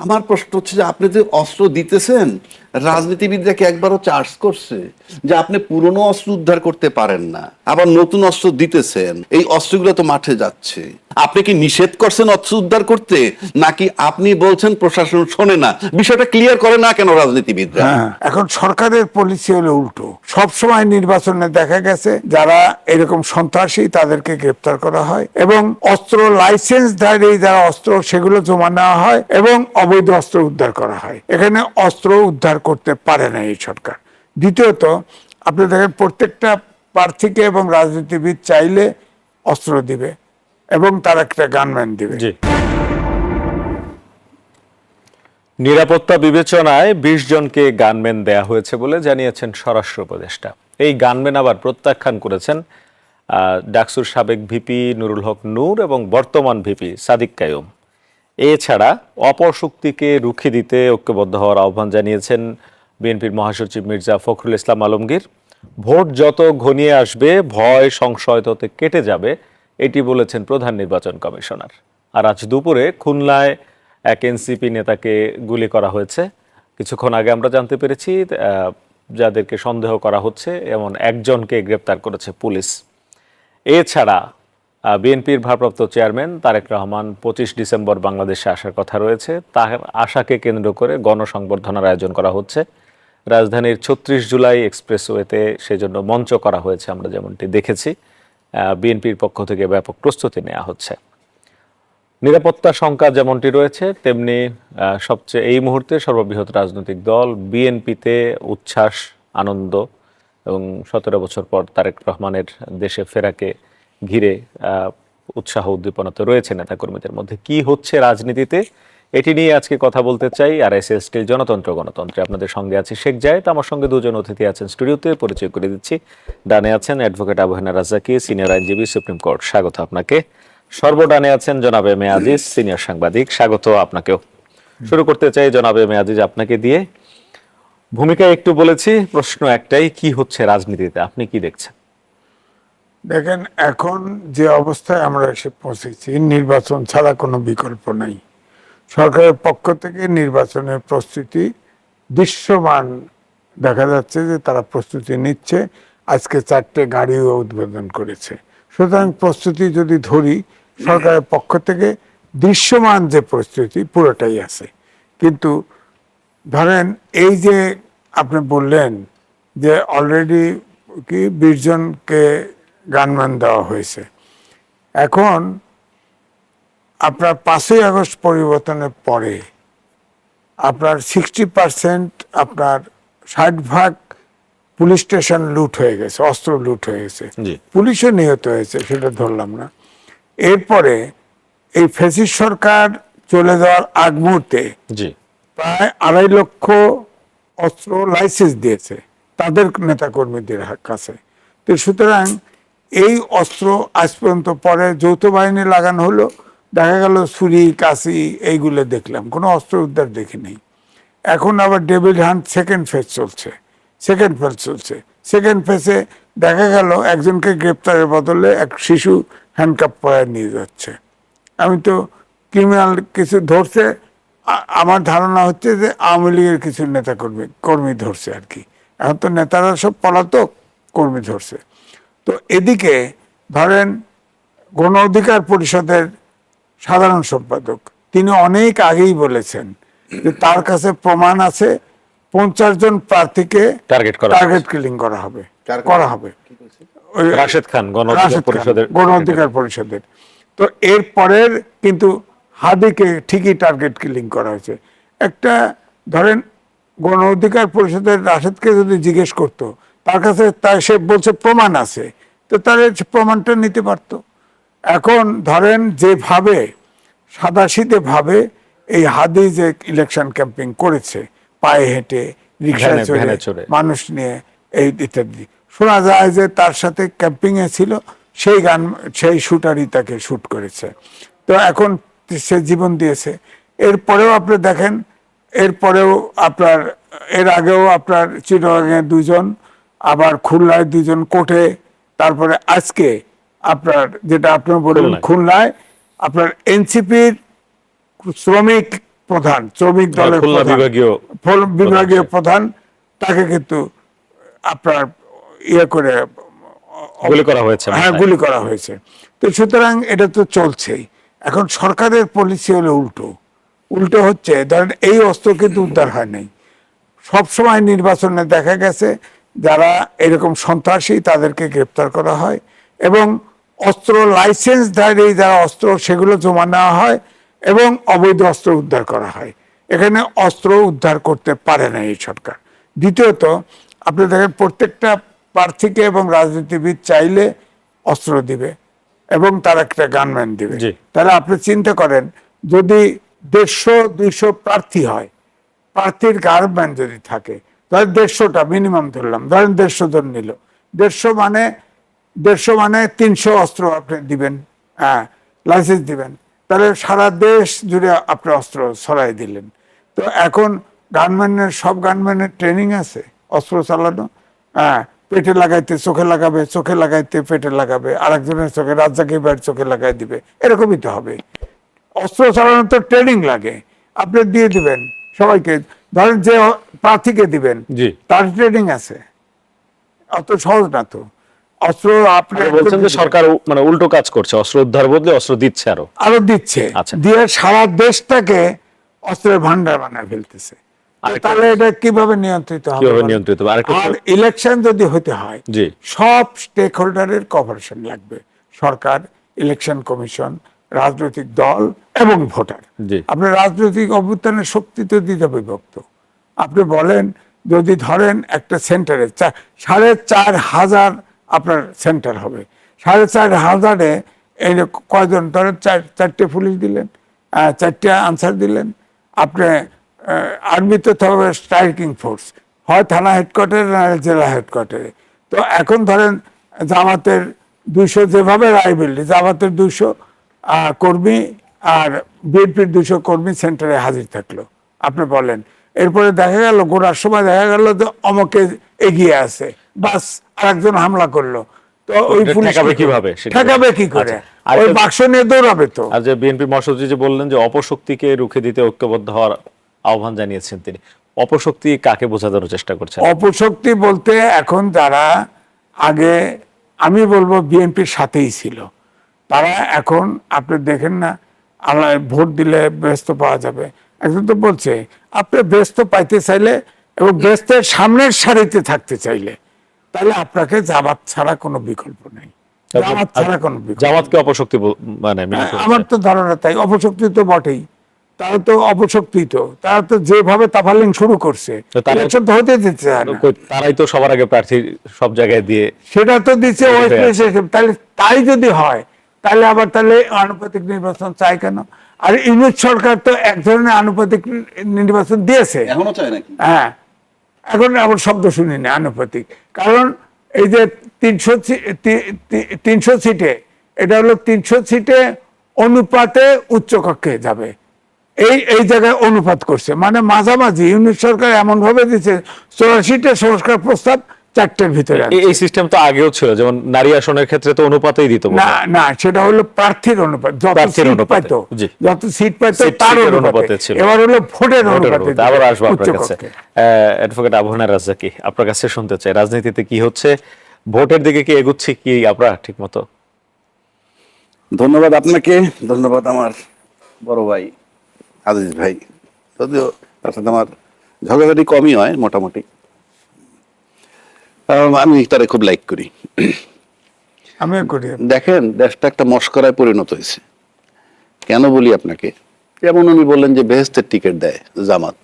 আমার প্রশ্ন হচ্ছে যে আপনি যে অস্ত্র দিতেছেন, রাজনীতিবিদরা কি একবারও চার্জ করছে যে আপনি পুরনো অস্ত্র উদ্ধার করতে পারেন না, আবার নতুন অস্ত্র দিতেছেন, এই অস্ত্রগুলো তো মাঠে যাচ্ছে, আপনি কি নিষেধ করছেন অস্ত্র উদ্ধার করতে, নাকি আপনি বলছেন প্রশাসন শোনে না? বিষয়টা ক্লিয়ার করে না কেন রাজনীতিবিদরা? হ্যাঁ, এখন সরকারের পলিসি হলো উল্টো। সব সময় নির্বাচনে দেখা গেছে যারা এরকম সন্ত্রাসী তাদেরকে গ্রেপ্তার করা হয়, এবং অস্ত্র লাইসেন্সধারী যারা অস্ত্র সেগুলো জমা নেওয়া হয়, এবং অবৈধ অস্ত্র উদ্ধার করা হয়। এখানে অস্ত্র উদ্ধার করতে পারে না এই সরকার। দ্বিতীয়ত, আপনি দেখেন প্রত্যেকটা প্রার্থীকে এবং রাজনীতিবিদ চাইলে অস্ত্র দিবে এবং তার একটা গানম্যান দিবে। নিরাপত্তা বিবেচনায় ২০ জনকে গানম্যান দেয়া হয়েছে বলে জানিয়েছেন স্বরাষ্ট্র উপদেষ্টা। এই গানম্যান আবার প্রত্যাখ্যান করেছেন ডাকসুর সাবেক ভিপি নুরুল হক নূর এবং বর্তমান ভিপি সাদিক কায়ুম। এছাড়া অপশক্তিকে রুখে দিতে ঐক্যবদ্ধ হওয়ার আহ্বান জানিয়েছেন বিএনপির মহাসচিব মির্জা ফখরুল ইসলাম আলমগীর। ভোট যত ঘনিয়ে আসবে ভয় সংশয় তত কেটে যাবে, এটি বলেছেন প্রধান নির্বাচন কমিশনার। আর আজ দুপুরে খুলনায় এক এনসিপি নেতাকে গুলি করা হয়েছে। কিছুক্ষণ আগে আমরা জানতে পেরেছি যাদেরকে সন্দেহ করা হচ্ছে এমন একজনকে গ্রেপ্তার করেছে পুলিশ। এছাড়া বিএনপির ভারপ্রাপ্ত চেয়ারম্যান তারেক রহমান ২৫ ডিসেম্বর বাংলাদেশে আসার কথা রয়েছে। তার আশাকে কেন্দ্র করে গণসংবর্ধনার আয়োজন করা হচ্ছে। রাজধানীর ৩৬ জুলাই এক্সপ্রেসওয়েতে সেজন্য মঞ্চ করা হয়েছে, আমরা যেমনটি দেখেছি। বিএনপির পক্ষ থেকে ব্যাপক প্রস্তুতি নেওয়া হচ্ছে। নিরাপত্তা শঙ্কা যেমনটি রয়েছে, তেমনি সবচেয়ে এই মুহূর্তে সর্ববৃহৎ রাজনৈতিক দল বিএনপিতে উচ্ছ্বাস, আনন্দ এবং ১৭ বছর পর তারেক রহমানের দেশে ফেরাকে ঘিরে উৎসাহ উদ্দীপনা তো রয়েছে নেতাকর্মীদের মধ্যে। কি হচ্ছে রাজনীতিতে, এটি নিয়ে আজকে কথা বলতে চাই। আর স্টিল জনতন্ত্র গণতন্ত্রে আপনাদের সঙ্গে আছে শেখ জায়েদ, আমার সঙ্গে দুজন অতিথি আছেন স্টুডিওতে, পরিচয় করে দিচ্ছি। ডানে আছেন অ্যাডভোকেট আবু হেনা রাজ্জাকি, সিনিয়র আইনজীবী, সুপ্রিম কোর্ট, স্বাগত আপনাকে। সর্বডানে আছেন জনাব এম এ আজিজ, সিনিয়র সাংবাদিক, স্বাগত আপনাকেও। শুরু করতে চাই জনাব এম এ আজিজ আপনাকে দিয়ে। ভূমিকা একটু বলেছি, প্রশ্ন একটাই, কি হচ্ছে রাজনীতিতে, আপনি কি দেখছেন? দেখেন, এখন যে অবস্থায় আমরা এসে পৌঁছেছি, নির্বাচন ছাড়া কোনো বিকল্প নাই। সরকারের পক্ষ থেকে নির্বাচনের প্রস্তুতি দৃশ্যমান দেখা যাচ্ছে যে তারা প্রস্তুতি নিচ্ছে। আজকে 4টে গাড়িও উদ্বোধন করেছে। সুতরাং প্রস্তুতি যদি ধরি, সরকারের পক্ষ থেকে দৃশ্যমান যে প্রস্তুতি পুরোটাই আছে। কিন্তু ধরেন এই যে আপনি বললেন যে অলরেডি কি ২০ জনকে গানম্যান দেওয়া হয়েছে। এখন আপনার 5ই আগস্ট পরিবর্তনের পরে আপনার 60% আপনার 60% পুলিশ স্টেশন লুট হয়ে গেছে, অস্ত্র লুট হয়ে গেছে, পুলিশও নিহত হয়েছে, সেটা ধরলাম না। এরপরে এই ফ্যাসিস্ট সরকার চলে যাওয়ার আগ মুহূর্তে প্রায় 2.5 লক্ষ অস্ত্র লাইসেন্স দিয়েছে তাদের নেতাকর্মীদের কাছে। তো সুতরাং এই অস্ত্র আজ পর্যন্ত, পরে যৌথ বাহিনী লাগানো হলো, দেখা গেল ছুরি কাঁচি এইগুলো দেখলাম, কোনো অস্ত্র উদ্ধার দেখি নেই। এখন আবার ডেভিড হান্ট সেকেন্ড ফেজ চলছে। সেকেন্ড ফেজে দেখা গেল একজনকে গ্রেপ্তারের বদলে এক শিশু হ্যান্ডকাপ পরে নিয়ে যাচ্ছে। আমি তো ক্রিমিনাল কিছু ধরছে, আমার ধারণা হচ্ছে যে আওয়ামী লীগের কিছু কর্মী ধরছে আর কি। এখন তো নেতারা সব পলাতক, কর্মী ধরছে। তো এদিকে ধরেন গণ অধিকার পরিষদের সাধারণ সম্পাদক তিনি অনেক আগেই বলেছেন যে তার কাছে প্রমাণ আছে 50 জন প্রার্থীকে টার্গেট কিলিং করা হবে। রাশেদ খান, গণ অধিকার পরিষদের। তো এর পরের কিন্তু হাদিকে ঠিকই টার্গেট কিলিং করা হয়েছে। একটা ধরেন গণ অধিকার পরিষদের রাশেদকে যদি জিজ্ঞেস করতো, তার কাছে সে বলছে প্রমাণ আছে, তো তাহলে প্রমাণটা নিতে পারত। এখন ধরেন যেভাবে সাদাসিধে ভাবে এই হাদি যে ইলেকশন ক্যাম্পেইন করেছে, পায়ে হেঁটে, রিক্সায় চড়ে, মানুষ নিয়ে, এই ইত্যাদি, শোনা যায় যে তার সাথে ক্যাম্পিং এ ছিল সেই শুটারই তাকে শুট করেছে। তো এখন সে জীবন দিয়েছে। এরপরেও আপনি দেখেন, এরপরেও আপনার এর আগেও আপনার চিটাগাংয়ে 2 জন, আবার খুলনায় 2 জন কোর্টে, তারপরে আজকে আপনার যেটা আপনি বললেন খুলনায় আপনার এনসিপির শ্রমিক প্রধান, শ্রমিক দলের খুলনা প্রধান, বিভাগীয় প্রধান, তাকে কিন্তু আপনার ইয়ে করে গুলি করা হয়েছে হ্যাঁ, মাথায়। গুলি করা হয়েছে। তো সুতরাং এটা তো চলছেই। এখন সরকারের পলিসি হলো উল্টো হচ্ছে, ধরেন এই অস্ত্র কিন্তু উদ্ধার হয় নাই। সবসময় নির্বাচনে দেখা গেছে যারা এরকম সন্ত্রাসী তাদেরকে গ্রেপ্তার করা হয় এবং অস্ত্র লাইসেন্সধারী যারা অস্ত্র সেগুলো জমা নেওয়া হয় এবং অবৈধ অস্ত্র উদ্ধার করা হয়। এখানে অস্ত্র উদ্ধার করতে পারে না এই সরকার। দ্বিতীয়ত, আপনি দেখেন প্রত্যেকটা প্রার্থীকে এবং রাজনীতিবিদ চাইলে অস্ত্র দিবে এবং তার একটা গানম্যান দিবে। জি। তাহলে আপনি চিন্তা করেন, যদি 150-200 প্রার্থী হয়, প্রার্থীর গানম্যান যদি থাকে, ধরেন 150টা মিনিমাম ধরলাম, ধরেন 150 জন নিল, 150 মানে 300 অস্ত্র আপনি দিবেন, হ্যাঁ, লাইসেন্স দিবেন। তাহলে সারা দেশ জুড়ে আপনি অস্ত্র ছড়াই দিলেন। তো এখন সব গানম্যানের ট্রেনিং আছে অস্ত্র চালানো, হ্যাঁ, পেটে লাগাইতে চোখে লাগাবে, চোখে লাগাইতে পেটে লাগাবে, আরেকজনের চোখে, রাজ্জাকি ভাইয়ের চোখে লাগাই দিবে, এরকমই তো হবে। অস্ত্র চালানোর তো ট্রেনিং লাগে, আপনি দিয়ে দিবেন সবাইকে। ধরেন যে প্রার্থীকে দিবেন, জি। তার ট্রেনিং আছে, অত সহজ না তো। অস্ত্র আপনি বলছেন যে সরকার মানে উল্টো কাজ করছে, অস্ত্র উদ্ধার বদলে অস্ত্র দিচ্ছে আরো দিচ্ছে, আচ্ছা। দিয়ে সারা দেশটাকে অস্ত্রের ভান্ডার বানায় ফেলতেছে। তাহলে এটা কিভাবে নিয়ন্ত্রিত হবে? কিভাবে নিয়ন্ত্রিত হবে? আরেকটা আর ইলেকশন যদি হতে হয়, জি। সব স্টেক হোল্ডারের কভারেশন লাগবে, সরকার, ইলেকশন কমিশন, রাজনৈতিক দল এবং ভোটার। জি। আপনার রাজনৈতিক অভ্যুত্থানের শক্তি তো দিতে বিভক্ত। আপনি বলেন, যদি ধরেন একটা সেন্টারে 4,500 আপনার সেন্টার হবে, 4,500-এ এই কয়জন, ধরেন চারটে পুলিশ দিলেন, 4টে আনসার দিলেন, আপনি আর্মিতে তো হবে স্ট্রাইকিং ফোর্স, হয় থানা হেডকোয়ার্টারে না জেলা হেডকোয়ার্টারে। তো এখন ধরেন জামাতের 200, যেভাবে রায় বেরলি, জামাতের 200 কর্মী আর বিএনপির 200 কর্মী সেন্টারে হাজির থাকলো, আপনি বলেন। এরপরে দেখা গেল, গোড়ার সময় দেখা গেল যে অমকে এগিয়ে আছে, বাস আরেকজন হামলা করলো, তো ওই এটা পুলিশ ঠেকাবে কিভাবে? ঠেকাবে কি করে? আচ্ছা, আরেকটা- ওই বাক্স নিয়ে দৌড়াবে তো। আর যে বিএনপি মহাসচিব যে বললেন যে অপশক্তিকে রুখে দিতে ঐক্যবদ্ধ হওয়ার আহ্বান জানিয়েছেন তিনি, অপশক্তি কাকে বোঝানোর চেষ্টা করছেন? অপশক্তি বলতে এখন যারা আগে, আমি বলবো বিএনপির সাথেই ছিল, তারা এখন আপনি দেখেন না, আল্লাহ ভোট দিলে ব্যস্ত পাওয়া যাবে। একজন তো বলছে, আপনি ব্যস্ত পাইতে চাইলে এবং ব্যস্তের সামনের সারিতে থাকতে চাইলে, তাহলে আপনাকে জামাত ছাড়া কোনো বিকল্প নেই। জামাত ছাড়া কোনো বিকল্প নেই। জামাতকে অপশক্তি মানে মেনে চলছে। আমার তো ধারণা তাই, অপশক্তি তো বটেই, তারা তো অপশক্তি, তো তারা তো যেভাবে তাফালিং শুরু করছে, তো তারা- ইলেকশন তো হতে দিচ্ছে না। তারাই তো সবার আগে প্রার্থী সব জায়গায় দিয়ে সেটা তো দিচ্ছে হয়ে ওয়েস্ট আছে। প্রেসিডেন্ট। তাহলে তাই যদি হয়, তাহলে আবার তাহলে আনুপাতিক নির্বাচন চাই কেন? আর ইউনিট সরকার তো এক ধরনের আনুপাতিক নির্বাচন দিয়েছে, এখনো চায় নাকি? হ্যাঁ, এখন আবার শব্দ শুনি না আনুপাতিক, কারণ এই যে 300 সিটে, এটা হলো 300 সিটে অনুপাতে উচ্চকক্ষে যাবে, এই জায়গায় অনুপাত করছে, মানে মাঝামাঝি ইউনিট সরকার এমন ভাবে দিচ্ছে 84টা সংস্কার প্রস্তাব 4টের ভিতরে আছে। এই সিস্টেম তো আগেও ছিল, যেমন নারী আসনের ক্ষেত্রে তো অনুপাতেই দিত না না, সেটা হলো প্রার্থীর অনুপাত, যত প্রার্থীর সিট অনুপাতে, পাইতো, জি। যত সিট পাইতো সিট- তার সিটের অনুপাতে অনুপাতে ছিল। এবার হলো ভোটের ভোটের অনুপাতে অনুপাতে। আবার আসবো আপনার কাছে। উচ্চকক্ষে। অ্যাডভোকেট আবু হানান রাজ্জাকী, আপনার কাছে শুনতে চাই, রাজনীতিতে কি হচ্ছে, ভোটের দিকে কি এগুচ্ছে কি আমরা ঠিক মতো? ধন্যবাদ আপনাকে, ধন্যবাদ আমার বড় ভাই আজিজ ভাই। যদিও তার সাথে আমার ঝগড়াঝাটি কমই হয় মোটামুটি, আমি তারে খুব লাইক করি। আমিও করি। দেখেন, দেশটা একটা মস্করায় পরিণত হয়েছে। কেন বলি আপনাকে? যেমন উনি বললেন যে বেহেস্তের টিকিট দেয় জামাত।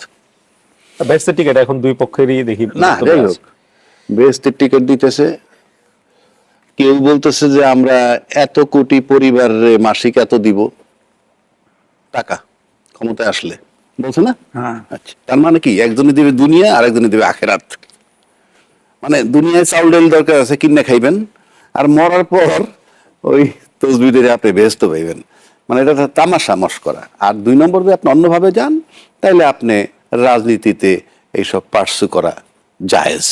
বেস্টের টিকিট এখন দুই পক্ষেরই দেখি না, যাই হোক, বেহেস্তের টিকিট দিতেছে। কেউ বলতেছে যে আমরা এত কোটি পরিবারে মাসিক এত দিব টাকা ক্ষমতায় আসলে, বলছে না? হ্যাঁ। আচ্ছা, তার মানে কি, একজনে দিবে দুনিয়া আর একজনে দিবে আখেরাত। মানে দুনিয়ায় চাউল ডাল দরকার আছে, কিনে খাইবেন, আর মরার পর ওই তসবিদের আপনি বেহেস্ত পাইবেন। মানে এটা একটা তামাশা মস্করা। আর 2 নম্বর, যদি আপনি অন্যভাবে যান, তাইলে আপনি রাজনীতিতে এইসব পার্সু করা জায়েজ।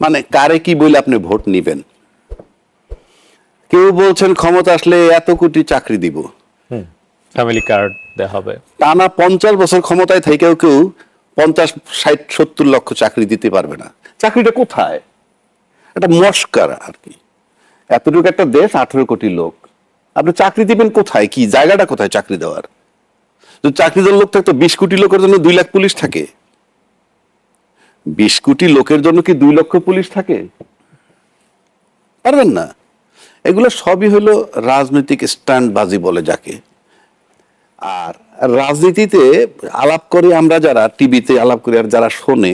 মানে কারে কি বলে আপনি ভোট নিবেন? কেউ বলছেন ক্ষমতা আসলে এত কোটি চাকরি দিব। ফ্যামিলি কার্ড দেওয়া হবে। টানা 50 বছর ক্ষমতায় থেকেও কেউ 50, 60, 70 লক্ষ চাকরি দিতে পারবে না। চাকরিটা কোথায়? একটা মস্কার আর কি। এতটুকু একটা দেশ, 18 কোটি লোক, আপনি চাকরি দিবেন কোথায়? কি জায়গাটা কোথায় চাকরি দেওয়ার? যদি চাকরি দেওয়ার লোক থাকতো 20 কোটি লোকের জন্য 2 লাখ পুলিশ থাকে। 20 কোটি লোকের জন্য কি 2 লক্ষ পুলিশ থাকে? পারবেন না। এগুলো সবই হলো রাজনৈতিক স্ট্যান্ডবাজি বলে যাকে। আর রাজনীতিতে আলাপ করি আমরা, যারা টিভিতে আলাপ করি আর যারা শোনে,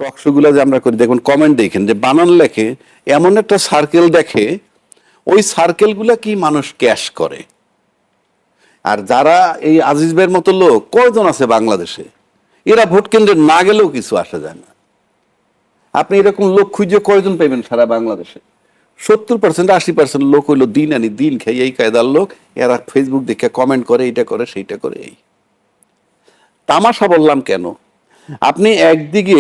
টকশো গুলো যে আমরা করি, দেখুন কমেন্ট দেখেন যে বানান লেখে, এমন একটা সার্কেল দেখে, ওই সার্কেল গুলা কি মানুষ ক্যাশ করে। আর যারা এই আজিজ ভাইয়ের মতো লোক কয়জন আছে বাংলাদেশে, এরা ভোট কেন্দ্রে না গেলেও কিছু আসা যায় না। আপনি এরকম লোক খুঁজে কয়জন পাইবেন সারা বাংলাদেশে? 70%, 80% লোক হইলো দিন আনি দিন খাই এই কায়দার লোক। এরা ফেসবুক দেখে কমেন্ট করে, এইটা করে সেইটা করে। এই তামাশা বললাম কেন? আপনি একদিকে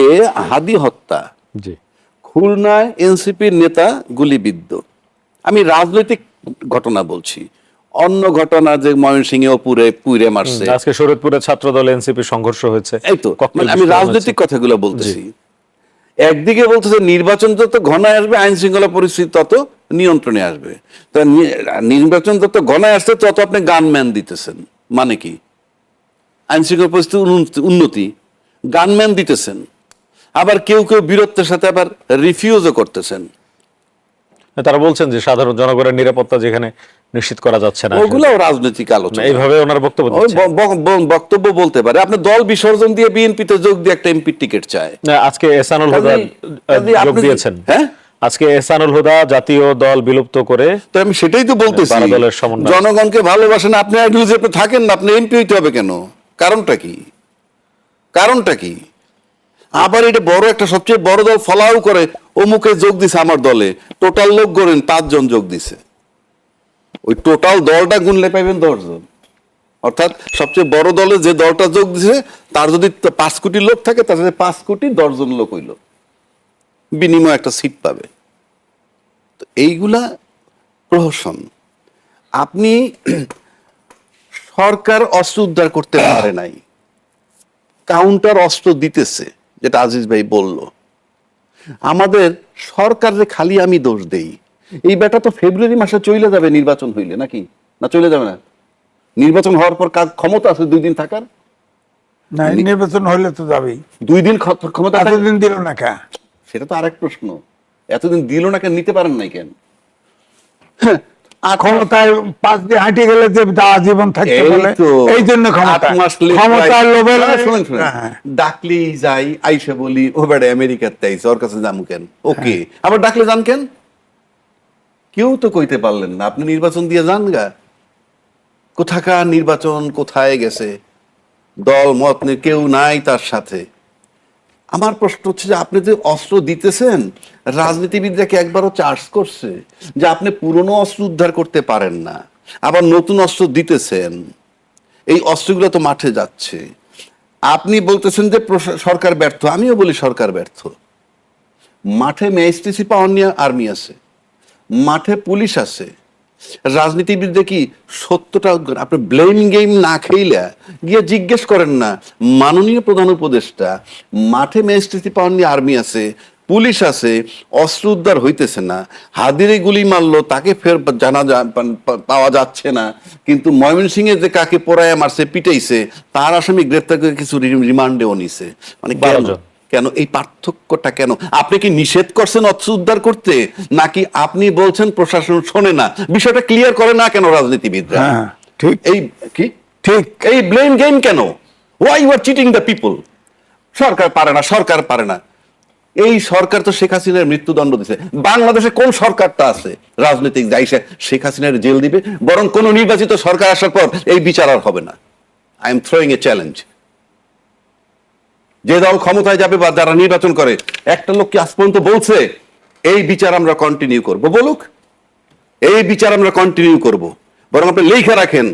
হাদি হত্যা, জি, খুলনায় এনসিপির নেতা গুলিবিদ্ধ, আমি রাজনৈতিক ঘটনা বলছি, অন্য ঘটনা যে ময়মনসিংহে পুরে মারছে, আজকে শরীয়তপুরে ছাত্রদল এনসিপি সংঘর্ষ হয়েছে, এই তো ককটেল আমি বিস্ফোরণ রাজনৈতিক হয়েছে। কথাগুলো বলতেছি। একদিকে বলতেছে নির্বাচন যত ঘনায় আসবে আইন শৃঙ্খলা পরিস্থিতি তত নিয়ন্ত্রণে আসবে। তা নির্বাচন যত ঘনায় আসছে তত আপনি গানম্যান দিতেছেন, মানে কি? আইন শৃঙ্খলা পরিস্থিতি উন্নতি, গানম্যান দিতেছেন। আবার কেউ কেউ বীরত্বের সাথে আবার রিফিউজও করতেছেন। তারা বলছেন যে সাধারণ জনগণের নিরাপত্তা যেখানে নিশ্চিত করা যাচ্ছে না, ওগুলো রাজনৈতিক আলোচনা, এইভাবে ওনার বক্তব্য ওই দিচ্ছেন। বক্তব্য বলতে পারে। আপনি দল বিসর্জন দিয়ে বিএনপিতে যোগ দিয়ে একটা এমপি টিকিট চায়। না, আজকে এহসানুল হুদা যোগ দিয়েছেন। হ্যাঁ, আজকে এহসানুল হুদা জাতীয় দল বিলুপ্ত করে তো আমি সেটাই তো বলতেছি, 12 দলের সমন্বয়। জনগণকে ভালোবাসেন আপনি, আর যদি আপনি থাকেন না, আপনি এমপি হইতে হবে কেন? কারণটা কি? কারণটা কি? আবার এটা বড় একটা সবচেয়ে বড় দল ফলাও করে অমুকে যোগ দিছে আমার দলে, টোটাল লোক গড়েন 5 জন যোগ দিছে, ওই টোটাল দলটা গুনলে পাইবেন 10 জন। অর্থাৎ সবচেয়ে বড় দলে যে দলটা যোগ দিছে তার যদি 5 কোটি লোক থাকে, তার সাথে 5 কোটি 10 জন লোক হইল, বিনিময় একটা সিট পাবে। তো এইগুলা প্রহসন। আপনি সরকার অস্ত্র উদ্ধার করতে পারে নাই, কাউন্টার অস্ত্র দিতেছে, যেটা আজিজ ভাই বলল। আমাদের সরকারে খালি আমি দোষ দেই, এই বেটা তো ফেব্রুয়ারি মাসে চলে যাবে নির্বাচন হইলে, নাকি না চলে যাবে না? নির্বাচন হওয়ার পর কাজ ক্ষমতা আছে 2 দিন থাকার। না, নির্বাচন হইলে তো যাবেই। 2 দিন ক্ষমতা থাকবে। এতদিন দিল না কা? সেটা তো আরেক প্রশ্ন, এতদিন দিল না কেন, নিতে পারেন নাই কেন? ক্ষমতায় 5 দিয়ে হাঁটে গেলে যে আজীবন থাকতে বলে, এই জন্য ক্ষমতার লোভে ডাকলেই যাই, আইসা বলি ও বেড়ে আমেরিকাতে আইসে, ওর কাছে যাবো কেন? ওকে, আবার ডাকলে যান কেন? কেউ তো কইতে পারলেন না, আপনি নির্বাচন দিয়ে যান গা। কোথাকার নির্বাচন, কোথায় গেছে? দল মত নিয়ে কেউ নাই তার সাথে। আমার প্রশ্ন হচ্ছে যে আপনি যে অস্ত্র দিতেছেন, রাজনীতিবিদরা কি একবারও চার্জ করছে যে আপনি পুরনো অস্ত্র উদ্ধার করতে পারেন না, আবার নতুন অস্ত্র দিতেছেন? এই অস্ত্রগুলো তো মাঠে যাচ্ছে। আপনি বলতেছেন যে সরকার ব্যর্থ, আমিও বলি সরকার ব্যর্থ। মাঠে ম্যাজিস্ট্রেসি পাওয়ার নিয়ে আর্মি আছে, মাঠে পুলিশ আছে। রাজনীতিবিদরা কি সত্যটা, আপনি ব্লেম গেম না খেইলা গিয়ে জিজ্ঞেস করেন না মাননীয় প্রধান উপদেষ্টা, মাঠে ম্যাজিস্ট্রেসি পাওয়ার নিয়ে আর্মি আছে, পুলিশ আছে, অস্ত্র উদ্ধার হইতেছে না, হাদিরে গুলি মারলো তাকে ফের পাওয়া যাচ্ছে না, কিন্তু ময়মনসিংহে যে কাকে পোড়ায় মারছে, পিটাইছে, তার আসামি গ্রেফতার করে কিছু রিমান্ডেও নিছে। মানে কেন এই পার্থক্যটা কেন? আপনি কি নিষেধ করছেন অস্ত্র উদ্ধার করতে, নাকি আপনি বলছেন প্রশাসন শোনে না? বিষয়টা ক্লিয়ার করে না কেন রাজনীতিবিদরা? ঠিক, এই কি ঠিক, এই ব্লেম গেম কেন? Why you are cheating the people? সরকার পারে না, সরকার পারে না। এই সরকার তো শেখ হাসিনার মৃত্যুদণ্ড দিছে। বাংলাদেশে কোন সরকারটা আছে রাজনৈতিক যাইছে শেখ হাসিনার জেল দিবে? বরং কোন নির্বাচিত সরকার আসার পর এই বিচার আর হবে না। I am throwing A challenge. যে দল ক্ষমতায় যাবে বা যারা নির্বাচন করে, একটা লোক কি আজ পর্যন্ত বলছে এই বিচার আমরা কন্টিনিউ করব? বলুক, এই বিচার আমরা কন্টিনিউ করব। বরং আপনি লিখে রাখেন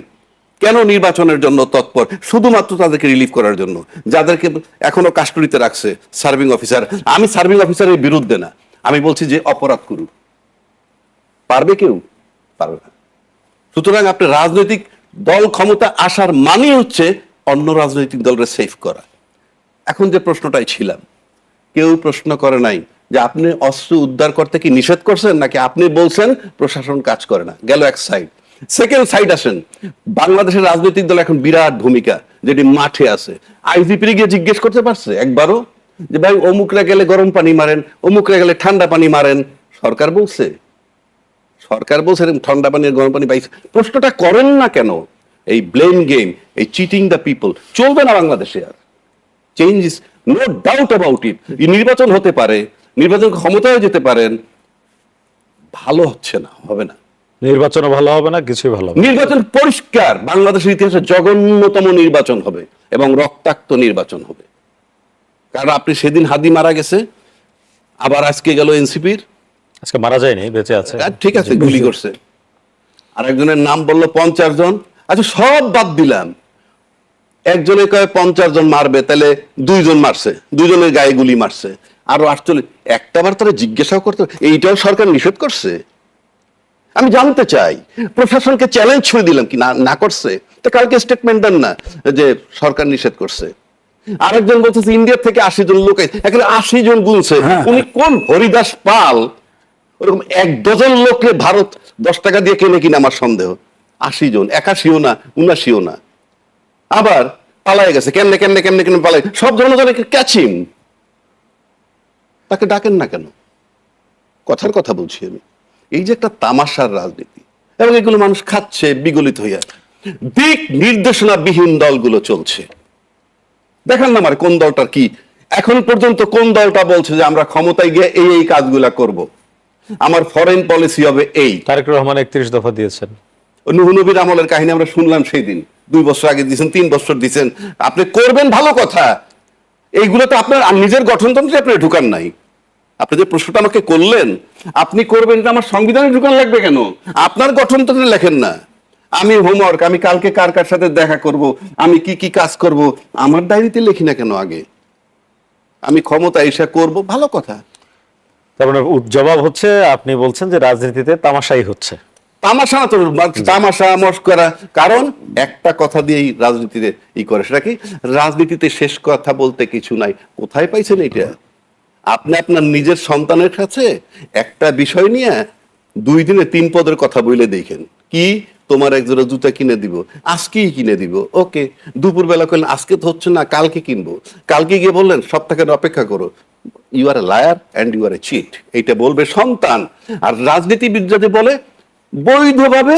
কেন নির্বাচনের জন্য তৎপর, শুধুমাত্র তাদেরকে রিলিফ করার জন্য, যাদেরকে এখনো কাস্টডিতে রাখছে সার্ভিং অফিসার। আমি সার্ভিং অফিসারের বিরুদ্ধে না, আমি বলছি যে অপরাধ করুক। পারবে কেউ? পারবে না। সুতরাং আপনি রাজনৈতিক দল ক্ষমতা আসার মানে হচ্ছে অন্য রাজনৈতিক দলকে সেফ করা। এখন যে প্রশ্নটাই ছিলাম, কেউ প্রশ্ন করে নাই যে আপনি অস্ত্র উদ্ধার করতে কি নিষেধ করছেন, নাকি আপনি বলছেন প্রশাসন কাজ করে না। গেল এক সাইড। সেকেন্ড সাইড আসেন, বাংলাদেশের রাজনৈতিক দল এখন বিরাট ভূমিকা, যেটি মাঠে আছে। আইজিপি গিয়ে জিজ্ঞেস করতে পারছে একবারও যে ভাই অমুকরা গেলে গরম পানি মারেন, অমুকরা গেলে ঠান্ডা পানি মারেন? সরকার বলছে? সরকার বলছে এরকম ঠান্ডা পানি আর গরম পানি পাইছে। প্রশ্নটা করেন না কেন? এই ব্লেম গেম, এই চিটিং দ্য পিপল চলবে না বাংলাদেশে আর। Change is no doubt about it. নির্বাচন হতে পারে, নির্বাচন ক্ষমতায় যেতে পারেন, ভালো হচ্ছে না, হবে না। নির্বাচনও ভালো হবে না, কিছুই ভালো হবে না। নির্বাচন পরিষ্কার, বাংলাদেশের ইতিহাসে জঘন্যতম নির্বাচন হবে এবং রক্তাক্ত নির্বাচন হবে। কারণ আপনি সেদিন হাদি মারা গেছে, আবার আজকে গেল এনসিপির, আজকে মারা যায়নি, বেঁচে আছে। ঠিক আছে, গুলি করছে। আর একজনের নাম বললো 50 জন। আচ্ছা সব বাদ দিলাম, একজনে কয় 50 জন মারবে, তাহলে 2 জন মারছে, 2 জনের গায়ে গুলি মারছে, আরো 48। একটাবার তারা জিজ্ঞাসাও করতে, এইটাও সরকার নিষেধ করছে? আমি জানতে চাই, প্রশাসনকে চ্যালেঞ্জ ছুঁয়ে দিলাম কি না, না করছে তো কালকে স্টেটমেন্ট দেন না যে সরকার নিষেধ করছে। আরেকজন বলতেছে ইন্ডিয়া থেকে 80 জন লোক, এখানে 80 জন গুনছে। উনি কোন হরিদাস পাল? ওরকম 1 ডজন লোককে ভারত 10 টাকা দিয়ে কেনে কিনা আমার সন্দেহ। 80 জন, 81ও না, 79ও না। আবার পালায় গেছে, কেমনে কেমনে কেমনে কেমনে পালায়, সব জনগণকে ক্যাচিং। তাকে ডাকেন না কেন? কথার কথা বলছি আমি। এই যে একটা তামাশার রাজনীতি, এবং এগুলো মানুষ খাচ্ছে বিগলিত হইয়া। দিক নির্দেশনাবিহীন দলগুলো চলছে। দেখেন না আমার কোন দলটার কি এখন পর্যন্ত, কোন দলটা বলছে যে আমরা ক্ষমতায় গিয়ে এই এই কাজগুলা করব, আমার ফরেন পলিসি হবে এই। তারেক রহমান 31 দফা দিয়েছেন। নূহ নবীর আমলের কাহিনী আমরা শুনলাম সেই দিন। 2 বছর আগে দিয়েছেন, 3 বছর দিয়েছেন। আপনি করবেন, ভালো কথা। এইগুলো তো আপনার নিজের গঠনতন্ত্রে আপনি ঢুকান নাই। আপনি যে প্রশ্নটা আমাকে করলেন, আপনি করবেন, এটা আমার সংবিধানে ঢুকান লাগবে কেন? আপনার গঠনতন্ত্রে লেখেন না। আমি হোমওয়ার্ক, আমি কালকে কার কার সাথে দেখা করব, আমি কি কি কাজ করব, আমার ডায়েরিতে লিখি না কেন আগে? আমি ক্ষমতা এসে করব, ভালো কথা। তার মানে জবাব হচ্ছে, আপনি বলছেন যে রাজনীতিতে তামাশাই হচ্ছে। তামাশা না তো, তামাশা মস্করা। কারণ একটা কথা দিয়েই রাজনীতিতে ই করে, সেটা কি? রাজনীতিতে শেষ কথা বলতে কিছু নাই। কোথায় পাইছেন এটা? আপনি আপনার নিজের সন্তানের কাছে একটা বিষয় নিয়ে 2 দিনে 3 পদের কথা বলে দেখেন, কি তোমার একজোড়া জুতা কিনে দিব, আজকেই কিনে দিব। ওকে, দুপুরবেলা করলেন আজকে তো হচ্ছে না, কালকে কিনবো। কালকে গিয়ে বললেন সপ্তাহের অপেক্ষা করো। You are a liar and you are a cheat, এইটা বলবে সন্তান। আর রাজনীতিবিদরা যে বলে বৈধভাবে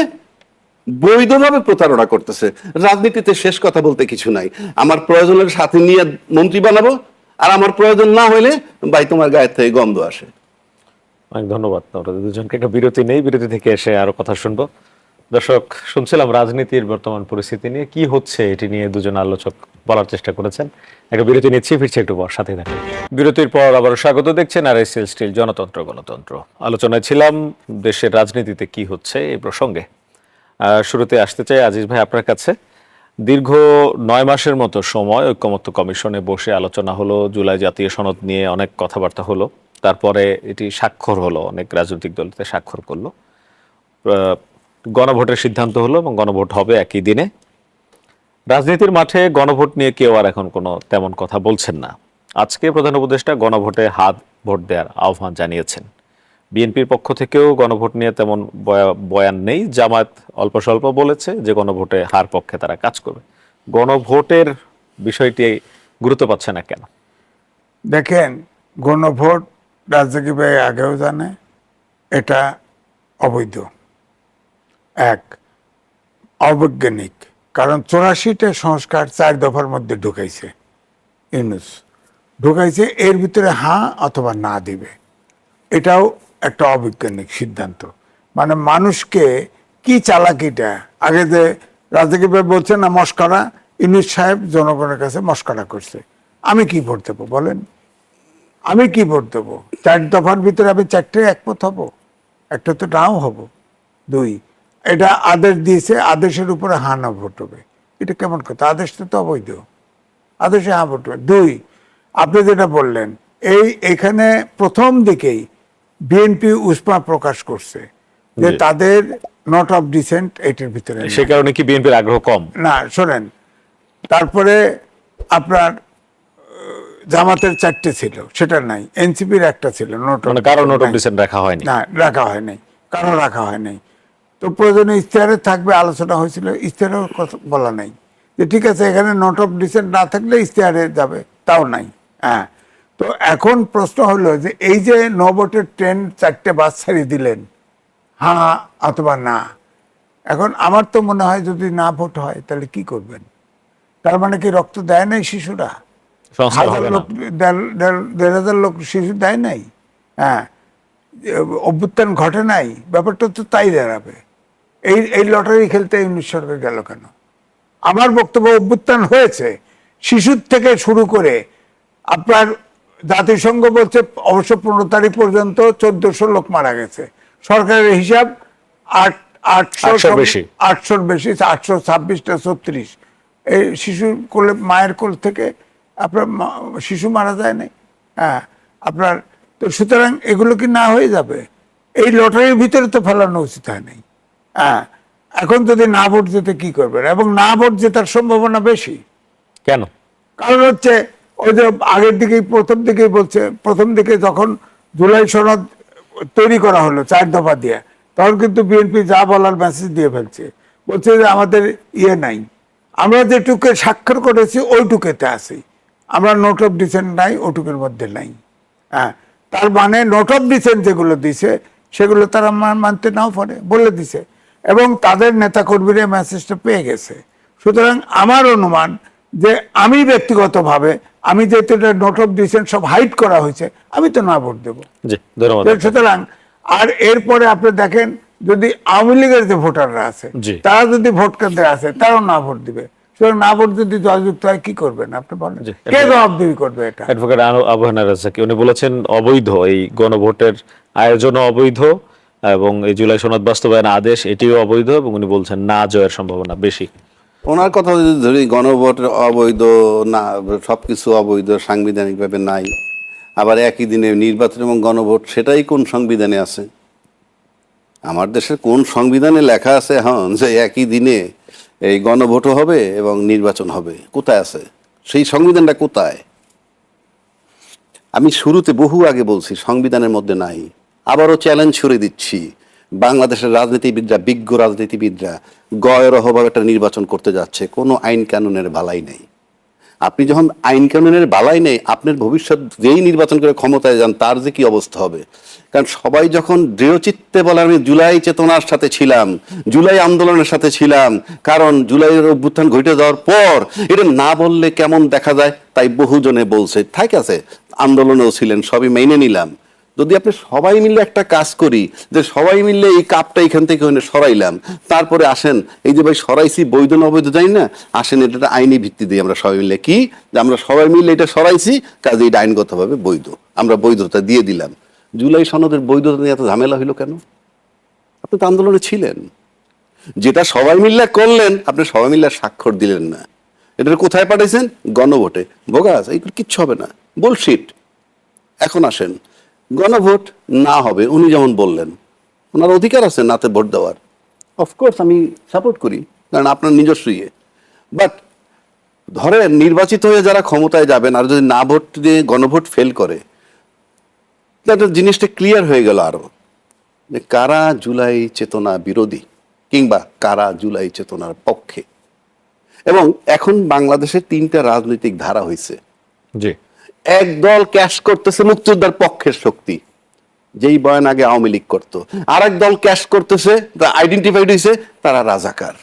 বৈধভাবে প্রতারণা করতেছে। রাজনীতিতে শেষ কথা বলতে কিছু নাই। আমার প্রয়োজনের সাথে নিয়ে মন্ত্রী বানাবো, আর আমার প্রয়োজন না হইলে ভাই তোমার গায়ের থেকে গন্ধ আসে। অনেক ধন্যবাদ আপনাদের দুজনকে। একটা বিরতি নেই, বিরতি থেকে এসে আরো কথা শুনবো। দর্শক, শুনছিলাম রাজনীতির বর্তমান পরিস্থিতি নিয়ে, কি হচ্ছে এটি নিয়ে দুজন আলোচক বলার চেষ্টা করেছেন। একটা বিরতি নিচ্ছি, ফিরছি একটু পর, সাথে থাকুন। বিরতির পর আবারও স্বাগত। দেখছেন আরএসএল স্টিল জনতন্ত্র গণতন্ত্র। আলোচনায় ছিলাম দেশের রাজনীতিতে কি হচ্ছে এই প্রসঙ্গে। শুরুতে আসতে চাই আজিজ ভাই আপনার কাছে। দীর্ঘ 9 মাসের মতো সময় ঐক্যমত্য কমিশনে বসে আলোচনা হলো, জুলাই জাতীয় সনদ নিয়ে অনেক কথাবার্তা হলো, তারপরে এটি স্বাক্ষর হলো, অনেক রাজনৈতিক দলতে স্বাক্ষর করলো, গণভোটের সিদ্ধান্ত হলো এবং গণভোট হবে একই দিনে। রাজনীতির মাঠে গণভোট নিয়ে কেউ আর এখন কোনো তেমন কথা বলছেন না। আজকে প্রধান উপদেষ্টা গণভোটে হাত ভোট দেওয়ার আহ্বান জানিয়েছেন। বিএনপির পক্ষ থেকেও গণভোট নিয়ে তেমন বয়ান নেই। জামায়াত অল্প স্বল্প বলেছে যে গণভোটে হার পক্ষে তারা কাজ করবে। গণভোটের বিষয়টি গুরুত্ব পাচ্ছে না কেন? দেখেন, গণভোট রাজনীতি ভাই আগেও জানে এটা অবৈধ, এক অবৈজ্ঞানিক। কারণ 84টা সংস্কার 4 দফার মধ্যে ঢুকাইছে ইউনূস, ঢুকাইছে এর ভিতরে হ্যাঁ অথবা না দিবে। এটাও একটা অবৈজ্ঞানিক সিদ্ধান্ত। মানে মানুষকে কি চালাকিটা, আগে যে রাজনীতি ভাই বলছেন না মস্করা, ইউনূস সাহেব জনগণের কাছে মস্করা করছে। আমি কি ভোট দেবো বলেন? আমি কি ভোট দেবো? 4 দফার ভিতরে আমি 4টে একমত হব? একটা তো নাও হব। 2, এটা আদেশ দিয়েছে, আদেশের উপরে হ্যাঁ না ভোট হবে। এটা কেমন কথা? আদেশটা তো অবৈধ, আদেশে হ্যাঁ ভোট হবে। 2, আপনি যেটা বললেন, এখানে প্রথম দিকেই বিএনপি উষ্মা প্রকাশ করছে যে তাদের নট অফ ডিসেন্ট এটার ভিতরে সে কারণে কি বিএনপির আগ্রহ কম? না, শোনেন, তারপরে আপনার জামাতের 4টে ছিল, সেটা নাই। এনসিপির একটা ছিল, মানে কারো নোট অফ ডিসেন্ট রাখা হয়নি। না, রাখা হয় নাই, কারো রাখা হয় নাই। তো প্রয়োজনে ইশতেহারে থাকবে, আলোচনা হয়েছিল, ইশতেহারের কথা বলা নাই যে ঠিক আছে এখানে নোট অফ ডিসেন্ট না থাকলে ইশতেহারে যাবে, তাও নাই। হ্যাঁ, তো এখন প্রশ্ন হলো যে এই যে নো ভোটের ট্রেন 4টে বাস ছাড়িয়ে দিলেন, হ্যাঁ অথবা না, এখন আমার তো মনে হয় যদি না ভোট হয় তাহলে কি করবেন? তার মানে কি রক্ত দেয় নাই শিশুরা? সংস্কার হবে 1000 না। লোক, 1,500 লোক শিশু দেয় নাই? হ্যাঁ, অভ্যুত্থান ঘটে নাই? ব্যাপারটা তো তাই দাঁড়াবে। এই লটারি খেলতে ইউনিট সরকার গেল কেন? আমার বক্তব্য, অভ্যুত্থান হয়েছে, শিশুর থেকে শুরু করে আপনার জাতিসংঘ বলছে অবশ্য 15 তারিখ পর্যন্ত 1400 লোক মারা গেছে, সরকারের হিসাব 800 বেশি। 800 বেশি, 826টা 36। এই শিশু কোলে, মায়ের কোল থেকে আপনার শিশু মারা যায় নাই। হ্যাঁ, আপনার তো সুতরাং এগুলো কি না হয়ে যাবে? এই লটারির ভিতরে তো ফেলানো উচিত হয় নাই। হ্যাঁ, এখন যদি না ভোট যেতে কি করবেন? এবং না ভোট জেতার সম্ভাবনা বেশি। কেন? কারণ হচ্ছে ওই যে আগের দিকেই, প্রথম দিকেই বলছে, প্রথম দিকে যখন জুলাই সনদ তৈরি করা হলো 4 দফা দিয়ে, তখন কিন্তু বিএনপি যা বলার মেসেজ দিয়ে ফেলছে, বলছে যে আমাদের ইয়ে নাই, আমরা যেটুকু স্বাক্ষর করেছি ওইটুকুতে আছি, আমরা নোট অফ ডিসেন্ট নাই, ওটুকুর মধ্যে নাই। হ্যাঁ, তার মানে নোট অফ ডিসেন্ট যেগুলো দিছে সেগুলো তারা মানতে নাও পারে, বলে দিছে, এবং তাদের নেতাকর্মীরা মেসেজটা পেয়ে গেছে। সুতরাং আমার অনুমান যে আমি ব্যক্তিগতভাবে, আমি যেহেতু এটা নোট অফ ডিসেন্ট সব হাইড করা হয়েছে, আমি তো না ভোট দেবো। জি, ধন্যবাদ। সুতরাং আর এরপরে আপনি দেখেন যদি আওয়ামী লীগের যে ভোটাররা আছে, জি। তারা যদি ভোট কেন্দ্রে আছে, তারাও না ভোট দিবে। সুতরাং না ভোট যদি জয়যুক্ত হয় কি করবেন আপনি বলেন? জি। কে জবাবদিহি করবে এটা? অ্যাডভোকেট আবহানা রাজাকি উনি বলেছেন অবৈধ এই গণভোটের আয়োজনও অবৈধ, এবং এই জুলাই সনদ বাস্তবায়ন আদেশ এটিও অবৈধ, এবং উনি বলছেন না জয়ের সম্ভাবনা বেশি। ওনার কথা যদি ধরি, গণভোট অবৈধ না, সবকিছু অবৈধ, সাংবিধানিকভাবে নাই, আবার একই দিনে নির্বাচন এবং গণভোট, সেটাই কোন সংবিধানে আছে? আমার দেশের কোন সংবিধানে লেখা আছে এখন যে একই দিনে এই গণভোটও হবে এবং নির্বাচন হবে? কোথায় আছে সেই সংবিধানটা? কোথায়? আমি শুরুতে বহু আগে বলছি সংবিধানের মধ্যে নাই। আবারও চ্যালেঞ্জ ছুড়ে দিচ্ছি, বাংলাদেশের রাজনীতিবিদরা, বিজ্ঞ রাজনীতিবিদরা গয়রহভাবে একটা নির্বাচন করতে যাচ্ছে, কোনো আইন কানুনের বালাই নেই। আপনি যখন আইন কানুনের বালাই নেই, আপনার ভবিষ্যৎ যেই নির্বাচন করে ক্ষমতায় যান তার যে কি অবস্থা হবে। কারণ সবাই যখন দৃঢ়চিত্তে বলে আমি জুলাই চেতনার সাথে ছিলাম, জুলাই আন্দোলনের সাথে ছিলাম, কারণ জুলাইয়ের অভ্যুত্থান ঘটে যাওয়ার পর এটা না বললে কেমন দেখা যায়, তাই বহুজনে বলছে, ঠিক আছে আন্দোলনেও ছিলেন, সবই মেনে নিলাম। যদি আপনি সবাই মিলে একটা কাজ করি, যে সবাই মিলে এই কাপটা এখান থেকে সরাইলাম, তারপরে আসেন এই যে ভাই সরাইছি বৈধ না অবৈধ জানি না, আসেন এটা আইনি ভিত্তি দিয়ে আমরা সবাই মিলে কি, যে আমরা সবাই মিলে এটা সরাইছি, কাজে এটা আইনগতভাবে বৈধ, আমরা বৈধতা দিয়ে দিলাম। জুলাই সনদের বৈধতা নিয়ে এত ঝামেলা হইলো কেন? আপনি তো আন্দোলনে ছিলেন, যেটা সবাই মিলে করলেন, আপনি সবাই মিলে স্বাক্ষর দিলেন না, এটা কোথায় পাঠাইছেন? গণভোটে। বোগাস, এইগুলো কিচ্ছু হবে না, বুলশিট। এখন আসেন, গণভোট না হবে, উনি যেমন বললেন, ওনার অধিকার আছে নাতে ভোট দেওয়ার, অফকোর্স আমি সাপোর্ট করি, কারণ আপনার নিজস্ব ইয়ে। বাট ধরেন নির্বাচিত হয়ে যারা ক্ষমতায় যাবেন আর যদি না ভোট দিয়ে গণভোট ফেল করে, তাহলে জিনিসটা ক্লিয়ার হয়ে গেল আরো, যে কারা জুলাই চেতনা বিরোধী কিংবা কারা জুলাই চেতনার পক্ষে। এবং এখন বাংলাদেশের 3টা রাজনৈতিক ধারা হয়েছে। জি। এক দল ক্যাশ করতেছে মুক্তিযোদ্ধার পক্ষের শক্তি, যেই বয়ান আগে আওয়ামী লীগ করতো, আর এক দল ক্যাশ করতেছে, আইডেন্টিফাইড হয়েছে তারা রাজাকার।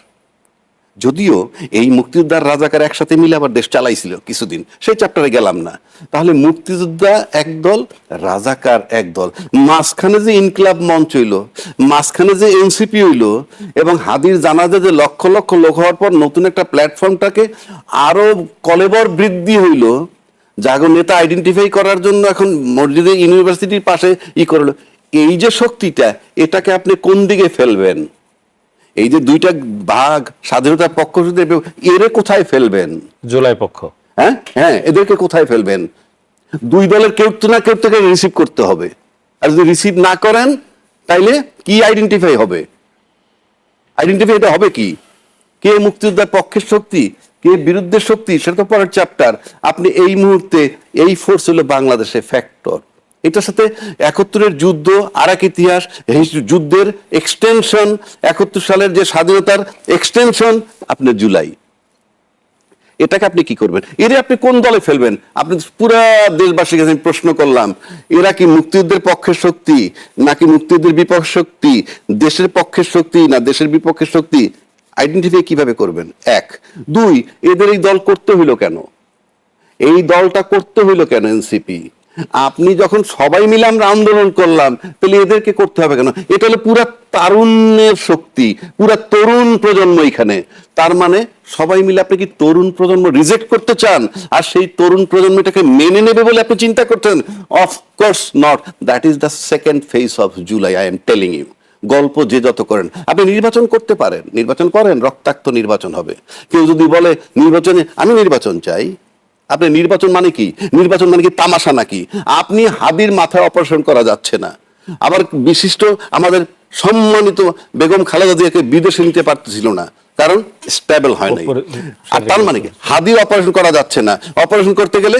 যদিও এই মুক্তিযোদ্ধার রাজাকার একসাথে মিলে আবার দেশ চালাইছিল কিছুদিন, সেই চ্যাপ্টারে গেলাম না। তাহলে মুক্তিযোদ্ধা একদল, রাজাকার একদল, মাঝখানে যে ইনকিলাব মঞ্চ হইল, মাঝখানে যে এনসিপি হইল, এবং হাদির জানাজা যে লক্ষ লক্ষ লোক হওয়ার পর নতুন একটা প্ল্যাটফর্মটাকে আরো কলেবর বৃদ্ধি হইল, জাগো নেতা আইডেন্টিফাই করার জন্য এখন মসজিদে ইউনিভার্সিটির পাশে করলো। এই যে শক্তিটা, এটাকে আপনি কোন দিকে ফেলবেন? এই যে 2টা ভাগ, স্বাধীনতার পক্ষ, এর কোথায় ফেলবেন? জুলাই পক্ষ। হ্যাঁ হ্যাঁ, এদেরকে কোথায় ফেলবেন? 2 দলের কেউ তো না কেউ থেকে রিসিভ করতে হবে, আর যদি রিসিভ না করেন তাইলে কি আইডেন্টিফাই হবে? আইডেন্টিফাই এটা হবে কি, কে মুক্তিযোদ্ধার পক্ষের শক্তি, কে বিরুদ্ধের শক্তি, সেটা তো পরের চ্যাপ্টার। আপনি এই মুহূর্তে এই ফোর্স হলো বাংলাদেশে ফ্যাক্টর। এটার সাথে 71-এর যুদ্ধ আর এক ইতিহাস, এই যুদ্ধের এক্সটেনশন, 71 সালের যে স্বাধীনতার এক্সটেনশন আপনার জুলাই, এটাকে আপনি কি করবেন? এরে আপনি কোন দলে ফেলবেন? আপনি পুরা দেশবাসীর কাছে আমি প্রশ্ন করলাম, এরা কি মুক্তিযুদ্ধের পক্ষের শক্তি নাকি মুক্তিযুদ্ধের বিপক্ষের শক্তি, দেশের পক্ষের শক্তি না দেশের বিপক্ষের শক্তি? আইডেন্টিফাই কিভাবে করবেন? এক। দুই, এদের এই দল করতে হইলো কেন? এই দলটা করতে হইলো কেন এনসিপি? আপনি যখন সবাই মিলে আমরা আন্দোলন করলাম, তাহলে এদেরকে করতে হবে কেন? এটা হলো পুরা তারুণ্যের শক্তি, পুরা তরুণ প্রজন্ম এখানে। তার মানে সবাই মিলে আপনি কি তরুণ প্রজন্ম রিজেক্ট করতে চান আর সেই তরুণ প্রজন্মটাকে মেনে নেবে বলে আপনি চিন্তা করতেন? Of course not. That is the second phase of July, I am telling you. গল্প যে যত করেন, আপনি নির্বাচন করতে পারেন, নির্বাচন করেন, রক্তাক্ত নির্বাচন হবে। কেউ যদি বলে নির্বাচনে আমি নির্বাচন চাই, আপনি নির্বাচন মানে কি? নির্বাচন মানে কি তামাশা নাকি? আপনি হাদির মাথায় অপারেশন করা যাচ্ছে না, আবার বিশিষ্ট আমাদের সম্মানিত বেগম খালেদা জিয়াকে বিদেশে নিতে পারতেছিল না, কারণ স্টেবল হয় নাই। আর তার মানে কি হাদির অপারেশন করা যাচ্ছে না? অপারেশন করতে গেলে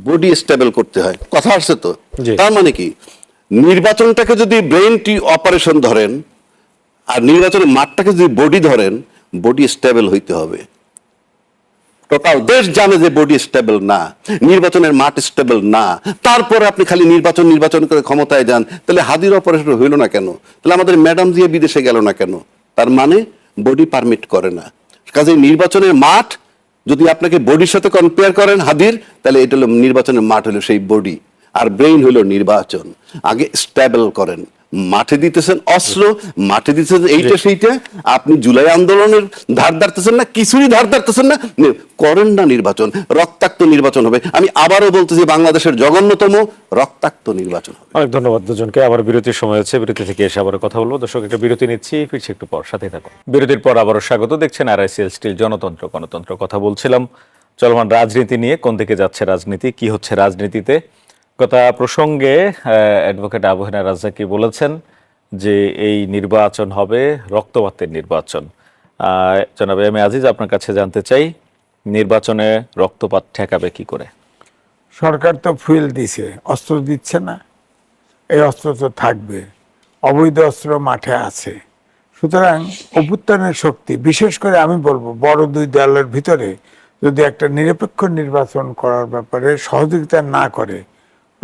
বডি স্টেবল করতে হয়, কথা আসছে তো? তার মানে কি নির্বাচনটাকে যদি ব্রেন অপারেশন ধরেন আর নির্বাচনের মাঠটাকে যদি বডি ধরেন, বডি স্টেবল হইতে হবে। টোটাল দেশ জানে যে বডি স্টেবল না, নির্বাচনের মাঠ স্টেবল না, তারপরে আপনি খালি নির্বাচন নির্বাচন করে ক্ষমতায় যান, তাহলে হাদির অপারেশন হইল না কেন? তাহলে আমাদের ম্যাডাম জিয়া বিদেশে গেল না কেন? তার মানে বডি পারমিট করে না। কাজে নির্বাচনের মাঠ যদি আপনাকে বডির সাথে কম্পেয়ার করেন হাদির, তাহলে এটা হলো নির্বাচনের মাঠ, হলো সেই বডি, আর ব্রেইন হলো নির্বাচন। আগে স্টেবল করেন। মাঠে দিতেছেন অস্ত্র, মাঠে দিতেছেন এইটা সেইটা, আপনি জুলাই আন্দোলনের ধার ধারতেছেন না, কিছুই ধার ধারতেছেন না, করেন না নির্বাচন, রক্তাক্ত নির্বাচন হবে। আমি আবারও বলতেছি বাংলাদেশের জঘন্যতম রক্তাক্ত নির্বাচন হবে। অনেক ধন্যবাদ দুজনকে। আবার বিরতির সময় হচ্ছে, বিরতি থেকে এসে আবার কথা বলবো। দর্শক, একটা বিরতি নিচ্ছি, ফিরছি একটু পর, সাথেই থাকুন। বিরতির পর আবারও স্বাগত। দেখছেন RICL স্টিল জনতন্ত্র গণতন্ত্র। কথা বলছিলাম চলমান রাজনীতি নিয়ে, কোন দিকে যাচ্ছে রাজনীতি, কি হচ্ছে রাজনীতিতে। কথা প্রসঙ্গে অ্যাডভোকেট আবু হেনা রাজ্জাকী বলেছেন যে এই নির্বাচন হবে রক্তপাতের নির্বাচন। জনাব এম এ আজিজ, আপনার কাছে জানতে চাই, নির্বাচনে রক্তপাত ঠেকাবে কি করে? সরকার তো ফুয়েল দিছে, অস্ত্র দিচ্ছে না, এই অস্ত্র তো থাকবে, অবৈধ অস্ত্র মাঠে আছে। সুতরাং অভ্যুত্থানের শক্তি, বিশেষ করে আমি বলবো বড় দুই দলের ভিতরে যদি একটা নিরপেক্ষ নির্বাচন করার ব্যাপারে সহযোগিতা না করে,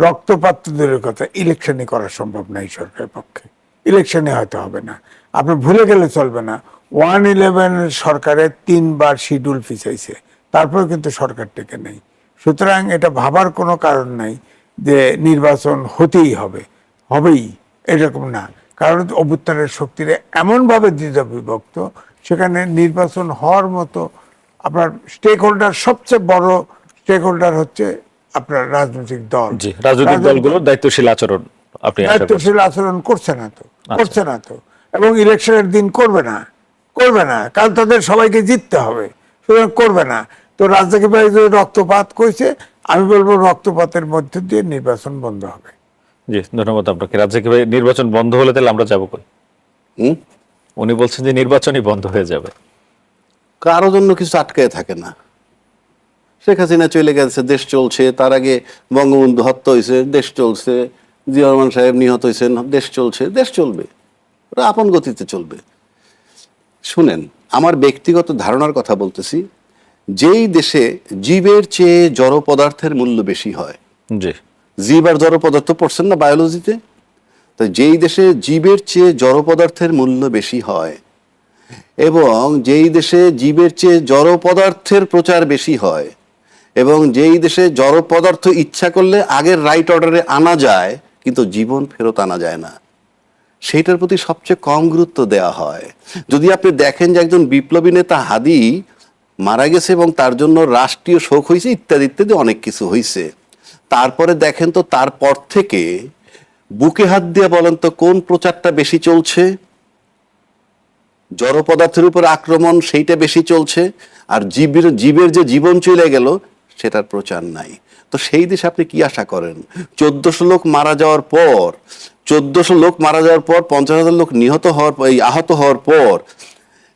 রক্তপাত তো দূরের কথা, ইলেকশনই করা সম্ভব নাই সরকারের পক্ষে। ইলেকশনে হয়তো হবে না, আপনি ভুলে গেলে চলবে না 111 সরকারের 3 বার শিডিউল পিছাইছে, তারপরে কিন্তু সরকার টেকে নেই। সুতরাং এটা ভাবার কোনো কারণ নাই যে নির্বাচন হতেই হবে, হবেই, এরকম না। কারণ অভ্যুত্থানের শক্তিরে এমনভাবে দ্বিধা বিভক্ত, সেখানে নির্বাচন হওয়ার মতো আপনার স্টেক হোল্ডার, সবচেয়ে বড় স্টেক হোল্ডার হচ্ছে আপনার রাজনৈতিক দল। জি, রাজনৈতিক দলগুলোর দায়িত্বশীল আচরণ আপনি আশা করছেন? দায়িত্বশীল আচরণ করছে না তো, করছে না তো, এবং ইলেকশনের দিন করবে না, করবে না, কারণ তাদের সবাইকে জিততে হবে, সুতরাং করবে না। তো রাজ্জাকী ভাই যে রক্তপাত কইছে, আমি বলবো রক্তপাতের মধ্যে দিয়ে নির্বাচন বন্ধ হবে। জি, ধন্যবাদ আপনাকে। রাজ্জাকী ভাই, নির্বাচন বন্ধ হলে তাহলে আমরা যাবো কই? উনি বলছেন যে নির্বাচনই বন্ধ হয়ে যাবে। কারোর জন্য কিছু আটকায় থাকে না। শেখ হাসিনা চলে গেছে, দেশ চলছে। তার আগে বঙ্গবন্ধু হত্যা হয়েছে, দেশ চলছে। জিয়া রহমান সাহেব নিহত হয়েছেন, দেশ চলছে, দেশ চলবে, ওরা আপন গতিতে চলবে। শুনেন, আমার ব্যক্তিগত ধারণার কথা বলতেছি, যেই দেশে জীবের চেয়ে জড় পদার্থের মূল্য বেশি হয়, জি, জীব আর জড় পদার্থ পড়ছেন না বায়োলজিতে, তো যেই দেশে জীবের চেয়ে জড় পদার্থের মূল্য বেশি হয় এবং যেই দেশে জীবের চেয়ে জড় পদার্থের প্রচার বেশি হয় এবং যেই দেশে জড় পদার্থ ইচ্ছা করলে আগের রাইট অর্ডারে আনা যায় কিন্তু জীবন ফেরত আনা যায় না, সেইটার প্রতি সবচেয়ে কম গুরুত্ব দেওয়া হয়। যদি আপনি দেখেন যে একজন বিপ্লবী নেতা হাদি মারা গেছে এবং তার জন্য রাষ্ট্রীয় শোক হয়েছে, ইত্যাদি ইত্যাদি অনেক কিছু হয়েছে, তারপরে দেখেন তো তারপর থেকে বুকে হাত দিয়ে বলেন তো কোন প্রচারটা বেশি চলছে? জড় পদার্থের উপর আক্রমণ, সেইটা বেশি চলছে, আর জীবের যে জীবন চলে গেল সেটার প্রচার নাই। তো সেই দেশে আপনি কি আশা করেন? 1400 লোক মারা যাওয়ার পর 1400 লোক মারা যাওয়ার পর 50,000 লোক নিহত হওয়ার, আহত হওয়ার পর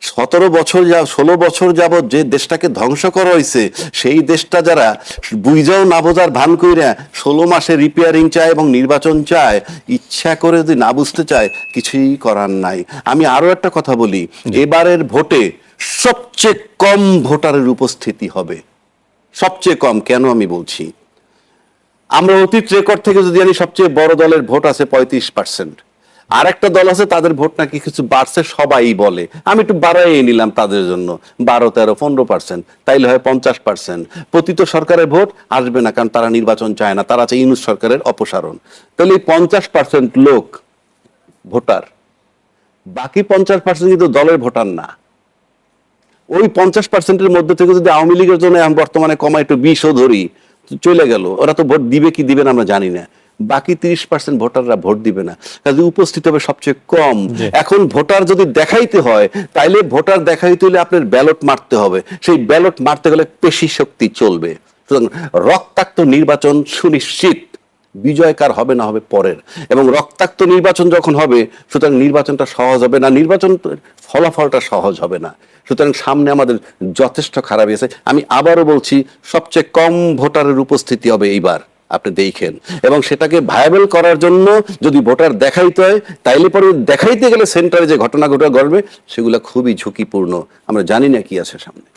ষোলো বছর যাবত যে দেশটাকে ধ্বংস করা হয়েছে, সেই দেশটা যারা বুঝাও না বোঝার ভান কইরা 16 মাসে রিপেয়ারিং চায় এবং নির্বাচন চায়, ইচ্ছা করে যদি না বুঝতে চায়, কিছুই করার নাই। আমি আরো একটা কথা বলি, এবারের ভোটে সবচেয়ে কম ভোটারের উপস্থিতি হবে, সবচেয়ে কম। কেন আমি বলছি, আমরা অতীত রেকর্ড থেকে যদি জানি, সবচেয়ে বড় দলের ভোট আছে 35%, আর একটা দল আছে তাদের ভোট নাকি কিছু বাড়ছে, সবাই বলে। আমি একটু বাড়াই নিলাম তাদের জন্য, 12, 13, 15%, তাইলে হয় 50%। পতিত সরকারের ভোট আসবে না, কারণ তারা নির্বাচন চায় না, তারা চায় ইউনূস সরকারের অপসারণ। তাহলে এই 50% লোক ভোটার, বাকি 50% কিন্তু দলের ভোটার না। ওই 50%-এর মধ্যে থেকে যদি আওয়ামী লীগের জন্য বর্তমানে কমায় একটু 20ও ধরি, চলে গেল, ওরা তো ভোট দিবে কি দিবে না আমরা জানি না। বাকি 30% ভোটাররা ভোট দিবে না, কাজে উপস্থিত হবে সবচেয়ে কম। এখন ভোটার যদি দেখাইতে হয়, তাইলে ভোটার দেখাইতে হলে আপনার ব্যালট মারতে হবে। সেই ব্যালট মারতে গেলে পেশি শক্তি চলবে। সুতরাং রক্তাক্ত নির্বাচন সুনিশ্চিত, বিজয় কার হবে না হবে পরের। এবং রক্তাক্ত নির্বাচন যখন হবে, সুতরাং নির্বাচনটা সহজ হবে না, নির্বাচন ফলাফলটা সহজ হবে না। সুতরাং সামনে আমাদের যথেষ্ট খারাপ আছে। আমি আবারও বলছি, সবচেয়ে কম ভোটারের উপস্থিতি হবে এইবার, আপনি দেখেন। এবং সেটাকে ভায়াবল করার জন্য যদি ভোটার দেখাইতে হয়, তাইলে পরে দেখাইতে গেলে সেন্টারে যে ঘটনা ঘটবে, সেগুলো খুবই ঝুঁকিপূর্ণ। আমরা জানি না কি আছে সামনে।